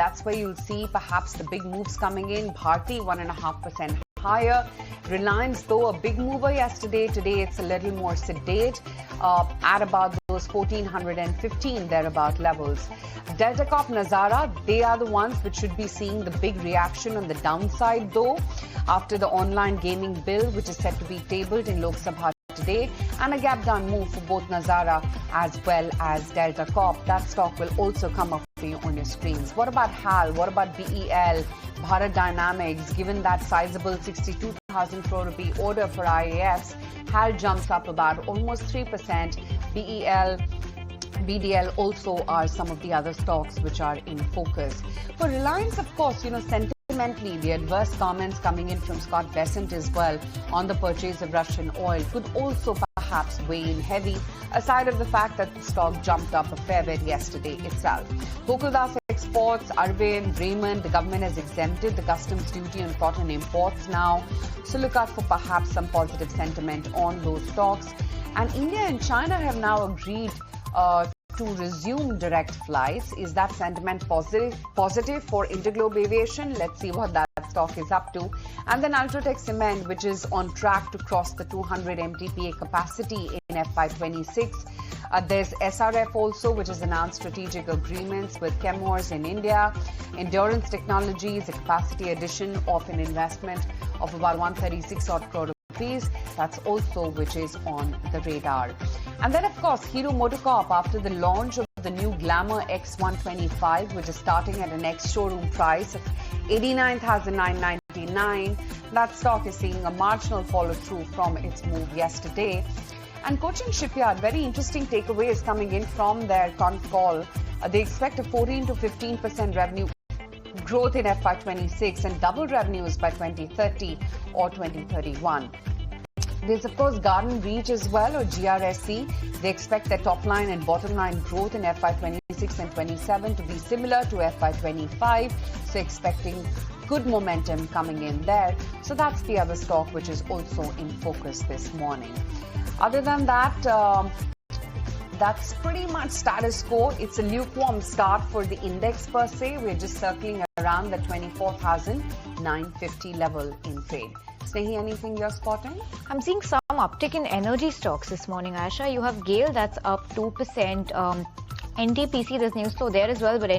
That's where you'll see perhaps the big moves coming in. Bharti 1.5% higher. Reliance, though a big mover yesterday, today it's a little more sedate at about those 1415 thereabout levels. Delta Corp, Nazara, they are the ones which should be seeing the big reaction on the downside, though, after the online gaming bill, which is set to be tabled in Lok Sabha today, and a gap down move for both Nazara as well as Delta Corp. That stock will also come up for you on your screens. What about HAL? What about BEL? Bharat Dynamics, given that sizable 62,000 crore rupee order for IAFs, HAL jumps up about almost 3%. BEL, BDL also are some of the other stocks which are in focus. For Reliance, of course, sentimentally, the adverse comments coming in from Scott Bessent as well on the purchase of Russian oil could also perhaps weigh in heavy, aside of the fact that the stock jumped up a fair bit yesterday itself. Gokuldas Exports, Arvind, Raymond, the government has exempted the customs duty on cotton imports now. So look out for perhaps some positive sentiment on those stocks. And India and China have now agreed to resume direct flights. Is that sentiment positive for Interglobe Aviation? Let's see what that stock is up to. And then Ultratech Cement, which is on track to cross the 200 MTPA capacity in FY26. There's SRF also, which has announced strategic agreements with Chemours in India. Endurance Technologies, a capacity addition of an investment of about 136 odd crore rupees. That's also which is on the radar. And then, of course, Hero MotoCorp, after the launch of the new Glamour X125, which is starting at an ex-showroom price of 89,999, that stock is seeing a marginal follow-through from its move yesterday. And Cochin Shipyard, very interesting takeaways coming in from their conf call. They expect a 14 to 15% revenue growth in FY26 and double revenues by 2030 or 2031. There's, of course, Garden Reach as well, or GRSC. They expect their top line and bottom line growth in FY26 and 27 to be similar to FY25. So expecting good momentum coming in there. So that's the other stock which is also in focus this morning. Other than that, that's pretty much status quo. It's a lukewarm start for the index per se. We're just circling around the 24,950 level in trade. Snehi, anything you're spotting? I'm seeing some uptick in energy stocks this morning, Aisha. You have GAIL, that's up 2%. NTPC, there's news flow there as well, but